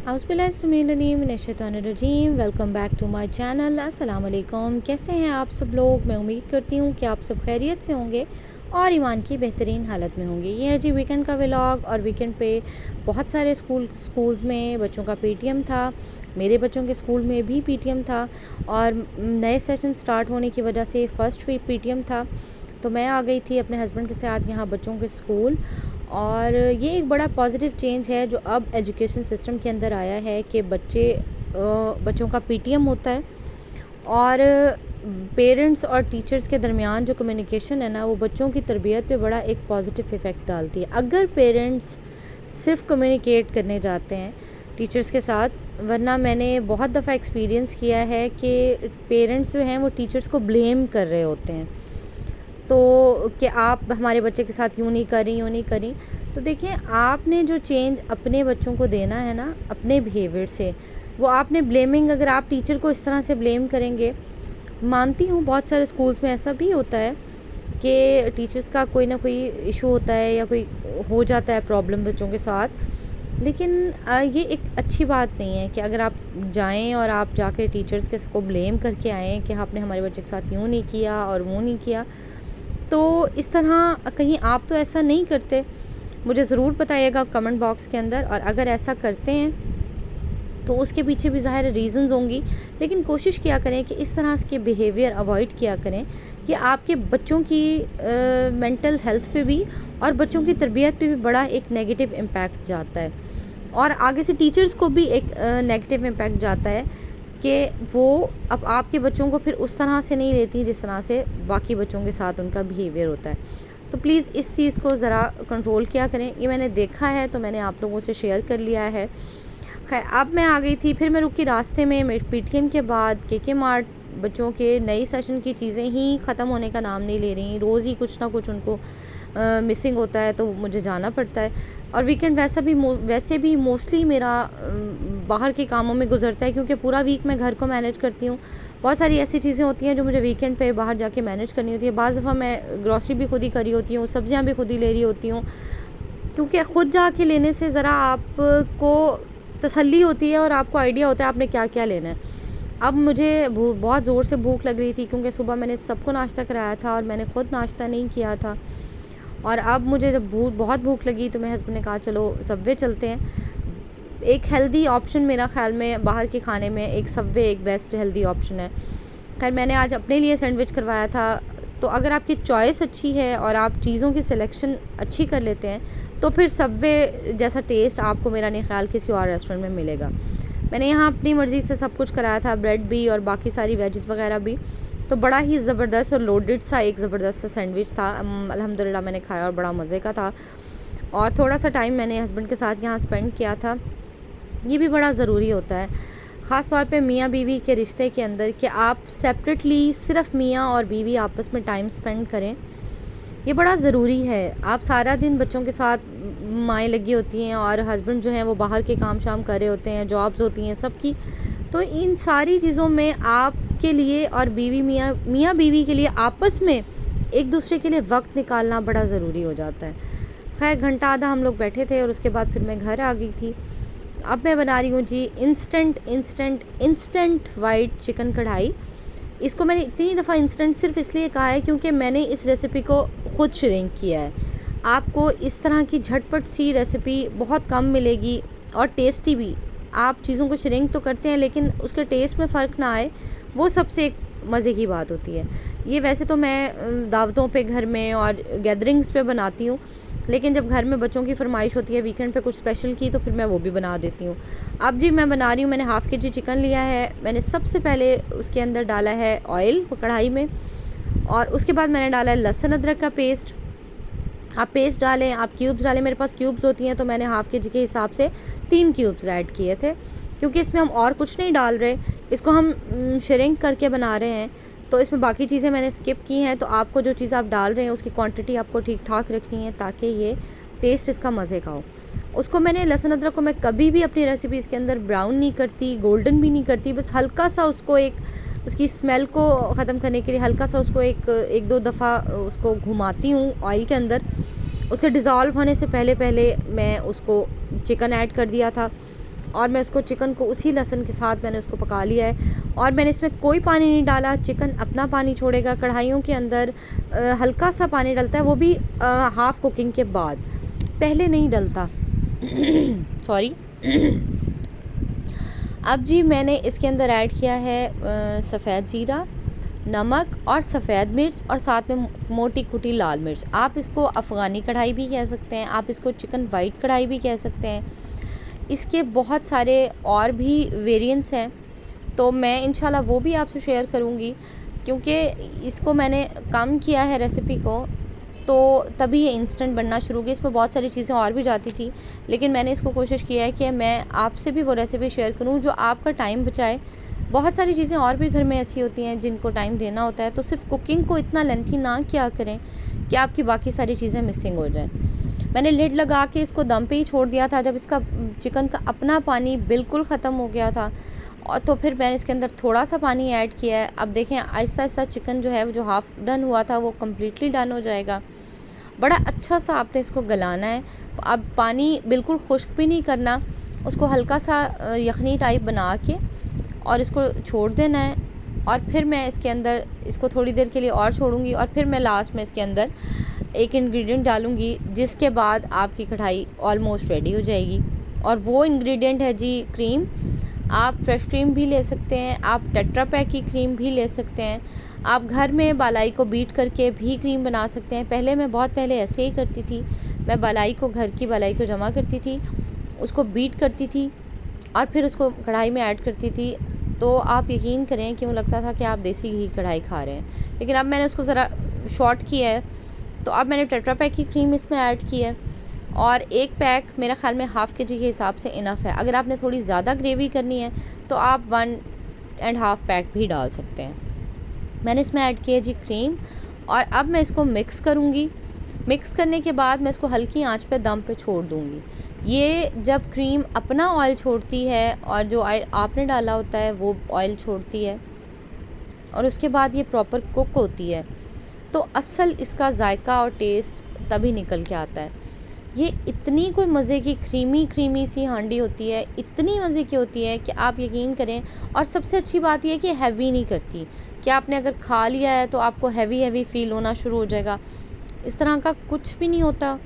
औज़ुबिल्लाहिमिनश्शैतानिर्रजीम। Welcome back to my channel. अस्सलाम वालेकुम। कैसे हैं आप सब लोग? मैं उम्मीद करती हूँ कि आप सब खैरियत से होंगे और ईमान की बेहतरीन हालत में होंगे। ये है जी वीकेंड का व्लॉग। और वीकेंड पे बहुत सारे स्कूल्स में बच्चों का पीटीएम था। मेरे बच्चों के स्कूल में भी पीटीएम था और नए सेशन स्टार्ट होने की वजह से फ़र्स्ट पीटीएम था। तो मैं आ गई थी अपने हस्बैंड के साथ यहाँ बच्चों के स्कूल। और ये एक बड़ा पॉजिटिव चेंज है जो अब एजुकेशन सिस्टम के अंदर आया है कि बच्चों का पीटीएम होता है और पेरेंट्स और टीचर्स के दरमियान जो कम्युनिकेशन है ना, वो बच्चों की तरबियत पे बड़ा एक पॉजिटिव इफ़ेक्ट डालती है। अगर पेरेंट्स सिर्फ कम्युनिकेट करने जाते हैं टीचर्स के साथ, वरना मैंने बहुत दफ़ा एक्सपीरियंस किया है कि पेरेंट्स जो हैं वो टीचर्स को ब्लेम कर रहे होते हैं, तो कि आप हमारे बच्चे के साथ यूँ नहीं करी। तो देखिए, आपने जो चेंज अपने बच्चों को देना है ना अपने बिहेवियर से, वो आपने ब्लेमिंग, अगर आप टीचर को इस तरह से ब्लेम करेंगे, मानती हूँ बहुत सारे स्कूल्स में ऐसा भी होता है कि टीचर्स का कोई ना कोई इशू होता है या कोई हो जाता है प्रॉब्लम बच्चों के साथ, लेकिन ये एक अच्छी बात नहीं है कि अगर आप जाएं और आप जाके टीचर्स के को ब्लेम करके आएँ कि आपने हमारे बच्चे के साथ यूँ नहीं किया और वो नहीं किया। तो इस तरह कहीं आप तो ऐसा नहीं करते, मुझे ज़रूर बताइएगा कमेंट बॉक्स के अंदर। और अगर ऐसा करते हैं तो उसके पीछे भी ज़ाहिर रीज़न्स होंगी, लेकिन कोशिश किया करें कि इस तरह के बिहेवियर अवॉइड किया करें कि आपके बच्चों की मेंटल हेल्थ पे भी और बच्चों की तरबियत पे भी बड़ा एक नेगेटिव इम्पैक्ट जाता है और आगे से टीचर्स को भी एक नेगेटिव इम्पैक्ट जाता है कि वो अब आपके बच्चों को फिर उस तरह से नहीं लेती जिस तरह से बाकी बच्चों के साथ उनका बिहेवियर होता है। तो प्लीज़ इस चीज़ को ज़रा कंट्रोल किया करें। ये मैंने देखा है तो मैंने आप लोगों से शेयर कर लिया है। खैर, अब मैं आ गई थी, फिर मैं रुकी रास्ते में। मेरे पीटीएम के बाद के मार्ट बच्चों के नई सेशन की चीज़ें ही ख़त्म होने का नाम नहीं ले रही। रोज़ ही कुछ ना कुछ उनको मिसिंग होता है, तो मुझे जाना पड़ता है। और वीकेंड वैसे भी मोस्टली मेरा बाहर के कामों में गुजरता है, क्योंकि पूरा वीक मैं घर को मैनेज करती हूँ। बहुत सारी ऐसी चीज़ें होती हैं जो मुझे वीकेंड पे बाहर जाके मैनेज करनी होती है। बाज़ दफ़ा मैं ग्रॉसरी भी खुद ही करी होती हूँ, सब्ज़ियाँ भी खुद ही ले रही होती हूँ, क्योंकि ख़ुद जाके लेने से ज़रा आपको तसल्ली होती है और आपको आइडिया होता है आपने क्या क्या लेना है। अब मुझे बहुत ज़ोर से भूख लग रही थी, क्योंकि सुबह मैंने सबको नाश्ता कराया था और मैंने ख़ुद नाश्ता नहीं किया था। और अब मुझे जब बहुत भूख लगी तो मेरे हस्बैंड ने कहा चलो सबवे चलते हैं। एक हेल्दी ऑप्शन मेरा ख़्याल में बाहर के खाने में एक सबवे एक बेस्ट हेल्दी ऑप्शन है। खैर, मैंने आज अपने लिए सैंडविच करवाया था। तो अगर आपकी चॉइस अच्छी है और आप चीज़ों की सिलेक्शन अच्छी कर लेते हैं, तो फिर सबवे जैसा टेस्ट आपको मेरा नहीं ख्याल किसी और रेस्टोरेंट में मिलेगा। मैंने यहाँ अपनी मर्ज़ी से सब कुछ कराया था, ब्रेड भी और बाकी सारी वेजेस वगैरह भी। तो बड़ा ही ज़बरदस्त और लोडेड सा एक ज़बरदस्त सा सैंडविच था। अल्हम्दुलिल्लाह मैंने खाया और बड़ा मज़े का था। और थोड़ा सा टाइम मैंने हस्बैंड के साथ यहाँ स्पेंड किया था। ये भी बड़ा ज़रूरी होता है, ख़ास तौर पे मियाँ बीवी के रिश्ते के अंदर, कि आप सेपरेटली सिर्फ मियाँ और बीवी आपस में टाइम स्पेंड करें। ये बड़ा ज़रूरी है। आप सारा दिन बच्चों के साथ माएँ लगी होती हैं और हस्बैंड जो हैं वो बाहर के काम शाम कर रहे होते हैं, जॉब्स होती हैं सबकी। तो इन सारी चीज़ों में आपके लिए और मियाँ बीवी के लिए आपस में एक दूसरे के लिए वक्त निकालना बड़ा ज़रूरी हो जाता है। खैर, घंटा आधा हम लोग बैठे थे और उसके बाद फिर मैं घर आ गई थी। अब मैं बना रही हूँ जी इंस्टेंट वाइट चिकन कढ़ाई। इसको मैंने इतनी दफ़ा इंस्टेंट सिर्फ इसलिए कहा है क्योंकि मैंने इस रेसिपी को ख़ुद श्रिंक किया है। आपको इस तरह की झटपट सी रेसिपी बहुत कम मिलेगी और टेस्टी भी। आप चीज़ों को श्रिंक तो करते हैं, लेकिन उसके टेस्ट में फ़र्क ना आए, वो सबसे एक मज़े की बात होती है। ये वैसे तो मैं दावतों पे घर में और गैदरिंग्स पे बनाती हूँ, लेकिन जब घर में बच्चों की फरमाइश होती है वीकेंड पे कुछ स्पेशल की, तो फिर मैं वो भी बना देती हूँ। अब जी मैं बना रही हूँ, मैंने हाफ़ केजी चिकन लिया है। मैंने सबसे पहले उसके अंदर डाला है ऑयल कढ़ाई में, और उसके बाद मैंने डाला है लहसुन अदरक का पेस्ट। आप पेस्ट डालें, आप क्यूब्स डालें। मेरे पास क्यूब्स होती हैं तो मैंने हाफ़ केजी के हिसाब से 3 क्यूब्स ऐड किए थे, क्योंकि इसमें हम और कुछ नहीं डाल रहे, इसको हम श्रिंक करके बना रहे हैं। तो इसमें बाकी चीज़ें मैंने स्किप की हैं। तो आपको जो चीज़ आप डाल रहे हैं उसकी क्वांटिटी आपको ठीक ठाक रखनी है, ताकि ये टेस्ट इसका मज़े का हो। उसको मैंने लहसुन अदरक को मैं कभी भी अपनी रेसिपीज़ के अंदर ब्राउन नहीं करती, गोल्डन भी नहीं करती, बस हल्का सा उसको उसकी स्मेल को ख़त्म करने के लिए हल्का सा उसको एक दो दफ़ा उसको घुमाती हूँ ऑयल के अंदर। उसके डिज़ोल्व होने से पहले मैं उसको चिकन ऐड कर दिया था। और मैं उसको चिकन को उसी लहसुन के साथ मैंने उसको पका लिया है। और मैंने इसमें कोई पानी नहीं डाला, चिकन अपना पानी छोड़ेगा। कढ़ाइयों के अंदर हल्का सा पानी डलता है, वो भी हाफ़ कुकिंग के बाद, पहले नहीं डलता। सॉरी। अब जी मैंने इसके अंदर ऐड किया है सफ़ेद ज़ीरा, नमक और सफ़ेद मिर्च और साथ में मोटी कुटी लाल मिर्च। आप इसको अफ़गानी कढ़ाई भी कह सकते हैं, आप इसको चिकन वाइट कढ़ाई भी कह सकते हैं। इसके बहुत सारे और भी वेरिएंट्स हैं, तो मैं इंशाल्लाह वो भी आपसे शेयर करूँगी, क्योंकि इसको मैंने कम किया है रेसिपी को, तो तभी ये इंस्टेंट बनना शुरू की। इसमें बहुत सारी चीज़ें और भी जाती थी, लेकिन मैंने इसको कोशिश किया है कि मैं आपसे भी वो रेसिपी शेयर करूँ जो आपका टाइम बचाए। बहुत सारी चीज़ें और भी घर में ऐसी होती हैं जिनको टाइम देना होता है, तो सिर्फ कुकिंग को इतना लेंथी ना किया करें कि आपकी बाकी सारी चीज़ें मिसिंग हो जाएं। मैंने लिड लगा के इसको दम पे ही छोड़ दिया था। जब इसका चिकन का अपना पानी बिल्कुल ख़त्म हो गया था, और तो फिर मैंने इसके अंदर थोड़ा सा पानी ऐड किया है। अब देखें आहिस्ता आहिस्ता चिकन जो है, जो हाफ़ डन हुआ था, वो कम्प्लीटली डन हो जाएगा। बड़ा अच्छा सा आपने इसको गलाना है। अब पानी बिल्कुल खुश्क भी नहीं करना, उसको हल्का सा यखनी टाइप बना के और इसको छोड़ देना है। और फिर मैं इसके अंदर इसको थोड़ी देर के लिए और छोड़ूंगी, और फिर मैं लास्ट में इसके अंदर एक इंग्रेडिएंट डालूंगी, जिसके बाद आपकी कढ़ाई ऑलमोस्ट रेडी हो जाएगी। और वो इंग्रेडिएंट है जी क्रीम। आप फ्रेश क्रीम भी ले सकते हैं, आप टेट्रा पैक की क्रीम भी ले सकते हैं, आप घर में बालाई को बीट करके भी क्रीम बना सकते हैं। पहले मैं बहुत पहले ऐसे ही करती थी, मैं बालाई को, घर की बालाई को जमा करती थी, उसको बीट करती थी और फिर उसको कढ़ाई में ऐड करती थी। तो आप यकीन करें कि वो लगता था कि आप देसी घी कढ़ाई खा रहे हैं। लेकिन अब मैंने उसको ज़रा शॉर्ट किया है, तो अब मैंने टेट्रा पैक की क्रीम इसमें ऐड की है, और एक पैक मेरा ख्याल में हाफ़ के जी के हिसाब से इनफ है। अगर आपने थोड़ी ज़्यादा ग्रेवी करनी है तो आप 1.5 पैक भी डाल सकते हैं। मैंने इसमें ऐड किया जी क्रीम, और अब मैं इसको मिक्स करूँगी। मिक्स करने के बाद मैं इसको हल्की आंच पे दम पे छोड़ दूँगी। ये जब क्रीम अपना ऑयल छोड़ती है और जो ऑयल आपने डाला होता है वो ऑयल छोड़ती है, और उसके बाद ये प्रॉपर कुक होती है, तो असल इसका जायका और टेस्ट तभी निकल के आता है। ये इतनी कोई मज़े की क्रीमी सी हांडी होती है, इतनी मज़े की होती है कि आप यकीन करें। और सबसे अच्छी बात यह है कि हैवी नहीं करती, कि आपने अगर खा लिया है तो आपको हैवी फील होना शुरू हो जाएगा। इस तरह का कुछ भी नहीं होता,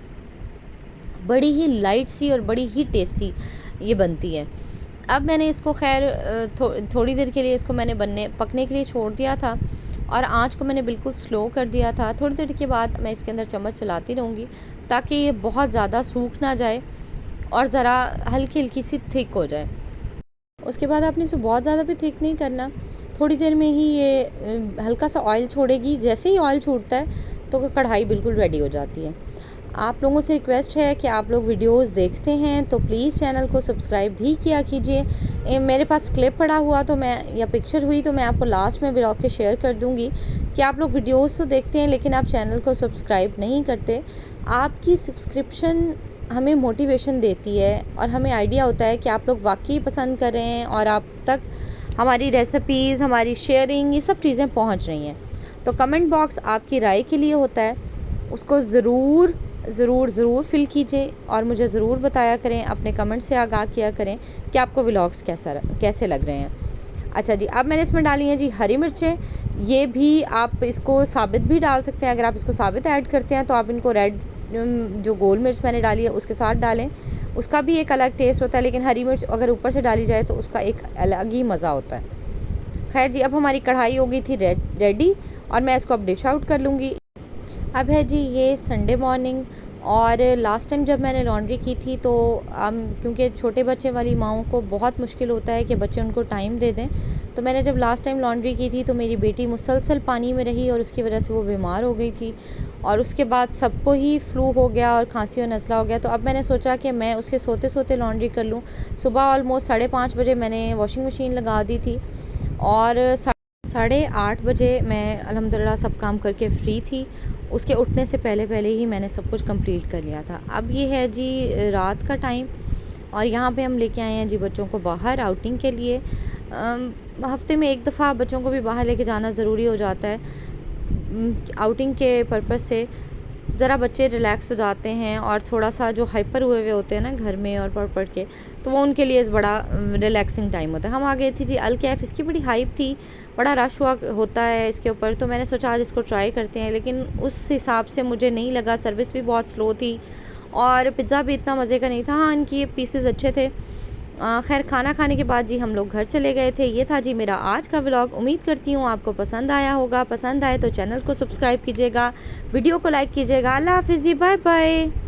बड़ी ही लाइट सी और बड़ी ही टेस्टी ये बनती है। अब मैंने इसको खैर थोड़ी देर के लिए इसको मैंने पकने के लिए छोड़ दिया था, और आंच को मैंने बिल्कुल स्लो कर दिया था। थोड़ी देर के बाद मैं इसके अंदर चम्मच चलाती रहूँगी ताकि ये बहुत ज़्यादा सूख ना जाए और ज़रा हल्की सी थिक हो जाए। उसके बाद आपने इसे बहुत ज़्यादा भी थिक नहीं करना, थोड़ी देर में ही ये हल्का सा ऑयल छोड़ेगी। जैसे ही ऑयल छूटता है तो कढ़ाई बिल्कुल रेडी हो जाती है। आप लोगों से रिक्वेस्ट है कि आप लोग वीडियोस देखते हैं तो प्लीज़ चैनल को सब्सक्राइब भी किया कीजिए। मेरे पास क्लिप पड़ा हुआ तो मैं, या पिक्चर हुई तो मैं आपको लास्ट में ब्लॉग के शेयर कर दूंगी कि आप लोग वीडियोस तो देखते हैं लेकिन आप चैनल को सब्सक्राइब नहीं करते। आपकी सब्सक्रिप्शन हमें मोटिवेशन देती है और हमें आइडिया होता है कि आप लोग वाकई पसंद कर रहे हैं और आप तक हमारी रेसिपीज़, हमारी शेयरिंग, ये सब चीज़ें पहुँच रही हैं। तो कमेंट बॉक्स आपकी राय के लिए होता है, उसको ज़रूर फिल कीजिए और मुझे ज़रूर बताया करें, अपने कमेंट से आगाह किया करें कि आपको व्लॉग्स कैसे लग रहे हैं। अच्छा जी, अब मैंने इसमें डाली हैं जी हरी मिर्चें। ये भी आप इसको साबित भी डाल सकते हैं। अगर आप इसको साबित ऐड करते हैं तो आप इनको रेड, जो गोल मिर्च मैंने डाली है उसके साथ डालें, उसका भी एक अलग टेस्ट होता है। लेकिन हरी मिर्च अगर ऊपर से डाली जाए तो उसका एक अलग ही मज़ा होता है। खैर जी, अब हमारी कढ़ाई हो गई थी रेडी, और मैं इसको अब डिश आउट कर लूँगी। अब है जी ये संडे मॉर्निंग, और लास्ट टाइम जब मैंने लॉन्ड्री की थी तो क्योंकि छोटे बच्चे वाली माओं को बहुत मुश्किल होता है कि बच्चे उनको टाइम दे दें, तो मैंने जब लास्ट टाइम लॉन्ड्री की थी तो मेरी बेटी मुसलसल पानी में रही और उसकी वजह से वो बीमार हो गई थी, और उसके बाद सबको ही फ्लू हो गया और खांसी और नज़ला हो गया। तो अब मैंने सोचा कि मैं उसके सोते सोते लॉन्ड्री कर लूँ। सुबह ऑलमोस्ट 5:30 बजे मैंने वॉशिंग मशीन लगा दी थी, और 8:30 बजे मैं अल्हम्दुलिल्लाह सब काम करके फ्री थी। उसके उठने से पहले ही मैंने सब कुछ कंप्लीट कर लिया था। अब ये है जी रात का टाइम, और यहाँ पे हम लेके आए हैं जी बच्चों को बाहर आउटिंग के लिए। हफ्ते में एक दफ़ा बच्चों को भी बाहर लेके जाना ज़रूरी हो जाता है आउटिंग के पर्पज़ से। ज़रा बच्चे रिलैक्स हो जाते हैं और थोड़ा सा जो हाइपर हुए हुए होते हैं ना घर में और पढ़ के, तो वो उनके लिए बड़ा रिलैक्सिंग टाइम होता है। हम आ गए थे जी अल कैफ़, इसकी बड़ी हाइप थी, बड़ा रश हुआ होता है इसके ऊपर, तो मैंने सोचा आज इसको ट्राई करते हैं, लेकिन उस हिसाब से मुझे नहीं लगा, सर्विस भी बहुत स्लो थी और पिज़्ज़ा भी इतना मज़े का नहीं था। हाँ, इनकी पीसेस अच्छे थे। खैर खाना खाने के बाद जी हम लोग घर चले गए थे। ये था जी मेरा आज का व्लॉग। उम्मीद करती हूँ आपको पसंद आया होगा। पसंद आए तो चैनल को सब्सक्राइब कीजिएगा, वीडियो को लाइक कीजिएगा। अल्लाह हाफ़िज़ जी, बाय बाय।